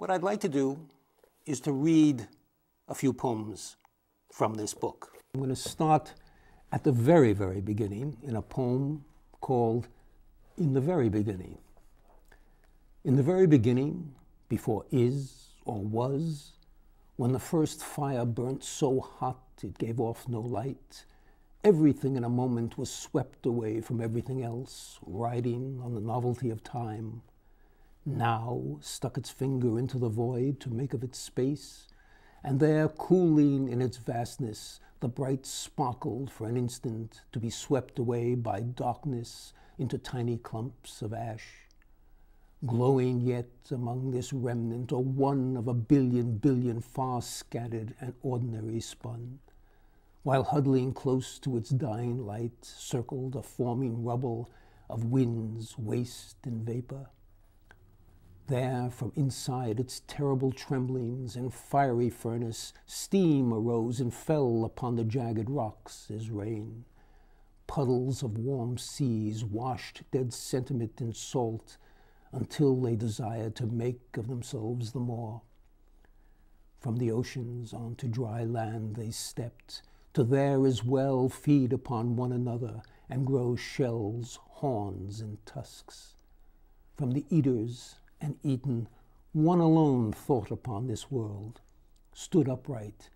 What I'd like to do is to read a few poems from this book. I'm going to start at the very, very beginning in a poem called In the Very Beginning. In the very beginning, before is or was, when the first fire burnt so hot it gave off no light, everything in a moment was swept away from everything else, riding on the novelty of time. Now stuck its finger into the void to make of it space, and there, cooling in its vastness, the bright sparkled for an instant to be swept away by darkness into tiny clumps of ash. Glowing yet among this remnant, or one of a billion far scattered and ordinary spun, while huddling close to its dying light circled a forming rubble of winds, waste, and vapor. There, from inside its terrible tremblings and fiery furnace, steam arose and fell upon the jagged rocks as rain. Puddles of warm seas washed dead sentiment in salt until they desired to make of themselves the more. From the oceans onto dry land they stepped, to there as well feed upon one another and grow shells, horns, and tusks. From the eaters and eaten, one alone thought upon this world, stood upright,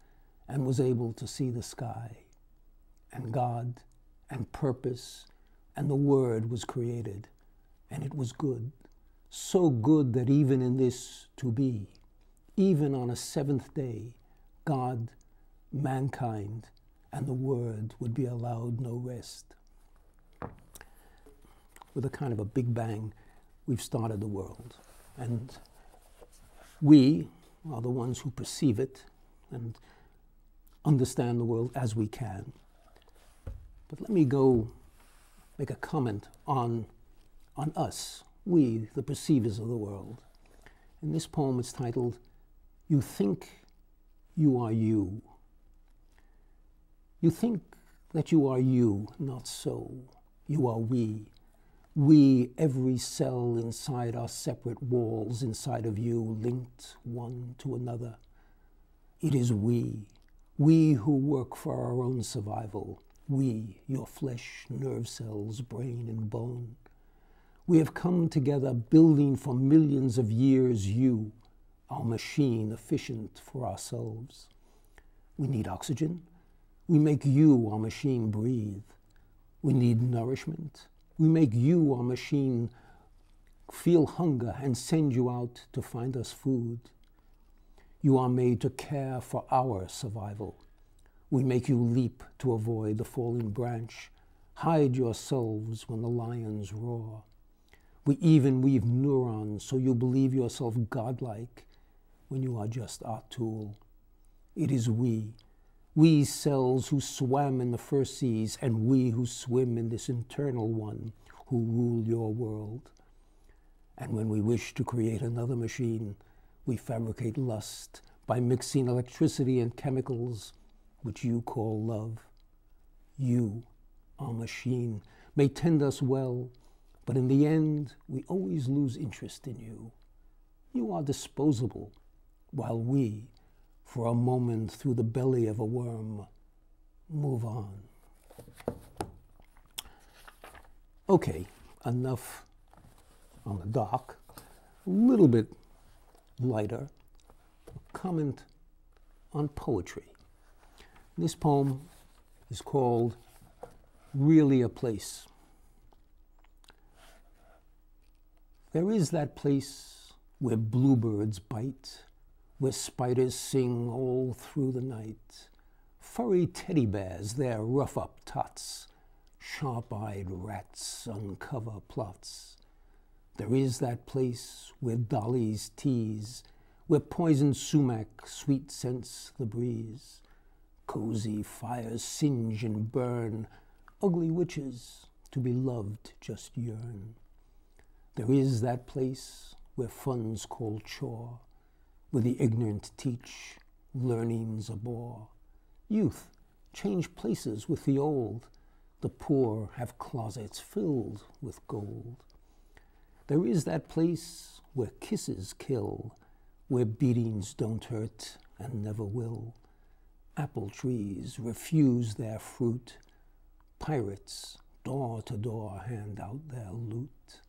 and was able to see the sky. And God, and purpose, and the Word was created, and it was good, so good that even in this to be, even on a seventh day, God, mankind, and the Word would be allowed no rest. With a kind of a big bang, we've started the world. And we are the ones who perceive it and understand the world as we can. But let me go make a comment on us, we, the perceivers of the world. In this poem, it's titled, You Think You Are You. You think that you are you, not so. You are we. We, every cell inside our separate walls, inside of you, linked one to another. It is we who work for our own survival. We, your flesh, nerve cells, brain, and bone. We have come together building for millions of years you, our machine efficient for ourselves. We need oxygen. We make you, our machine, breathe. We need nourishment. We make you, our machine, feel hunger and send you out to find us food. You are made to care for our survival. We make you leap to avoid the falling branch, hide yourselves when the lions roar. We even weave neurons so you believe yourself godlike when you are just our tool. It is we cells who swam in the first seas, and we who swim in this internal one, who rule your world. And when we wish to create another machine, we fabricate lust by mixing electricity and chemicals, which you call love. You, our machine, may tend us well, but in the end, we always lose interest in you. You are disposable, while we, for a moment through the belly of a worm, move on. Okay, enough on the dark, a little bit lighter, a comment on poetry. This poem is called Really a Place. There is that place where bluebirds bite, where spiders sing all through the night. Furry teddy bears, their rough-up tots, sharp-eyed rats uncover plots. There is that place where dollies tease, where poisoned sumac sweet scents the breeze. Cozy fires singe and burn, ugly witches to be loved just yearn. There is that place where fun's called chore, where the ignorant teach, learning's a bore. Youth change places with the old, the poor have closets filled with gold. There is that place where kisses kill, where beatings don't hurt and never will. Apple trees refuse their fruit. Pirates, door to door, hand out their loot.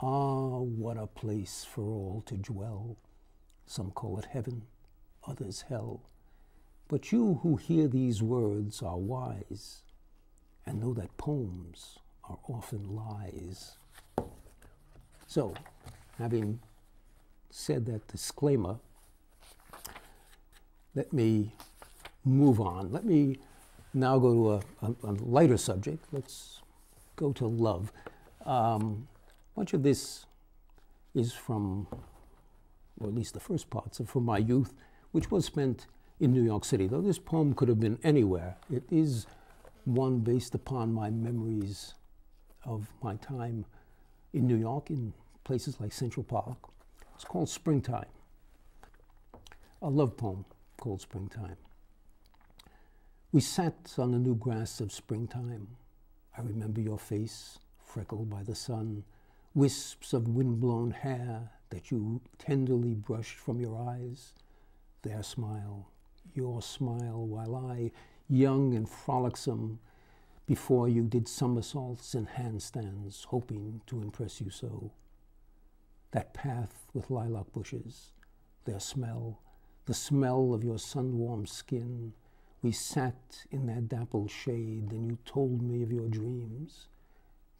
Ah, what a place for all to dwell. Some call it heaven, others hell. But you who hear these words are wise and know that poems are often lies. So, having said that disclaimer, let me move on. Let me now go to a lighter subject. Let's go to love. Much of this is from, or at least the first parts are from my youth, which was spent in New York City. Though this poem could have been anywhere, it is one based upon my memories of my time in New York, in places like Central Park. It's called Springtime, a love poem called Springtime. We sat on the new grass of springtime. I remember your face, freckled by the sun, wisps of windblown hair that you tenderly brushed from your eyes. Their smile, your smile, while I, young and frolicsome, before you did somersaults and handstands, hoping to impress you so. That path with lilac bushes, their smell, the smell of your sun-warmed skin. We sat in that dapple shade, and you told me of your dreams,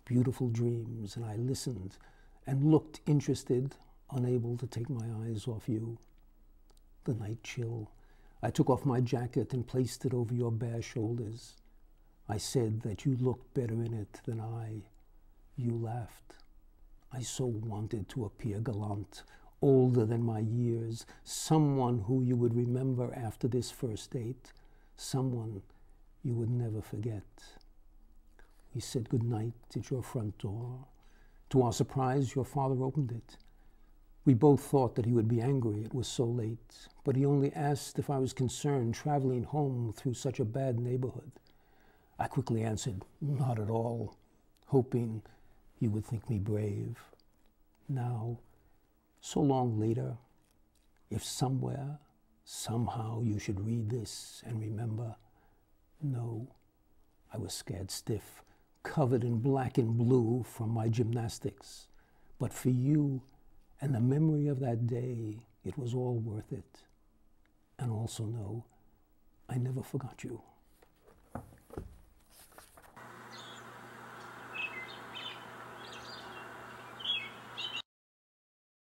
beautiful dreams, and I listened and looked interested, unable to take my eyes off you. The night chill. I took off my jacket and placed it over your bare shoulders. I said that you looked better in it than I. You laughed. I so wanted to appear gallant, older than my years, someone who you would remember after this first date, someone you would never forget. We said goodnight at your front door. To our surprise, your father opened it. We both thought that he would be angry, it was so late, but he only asked if I was concerned traveling home through such a bad neighborhood. I quickly answered, not at all, hoping you would think me brave. Now, so long later, if somewhere, somehow you should read this and remember, no, I was scared stiff, covered in black and blue from my gymnastics. But for you and the memory of that day, it was all worth it. And also know, I never forgot you.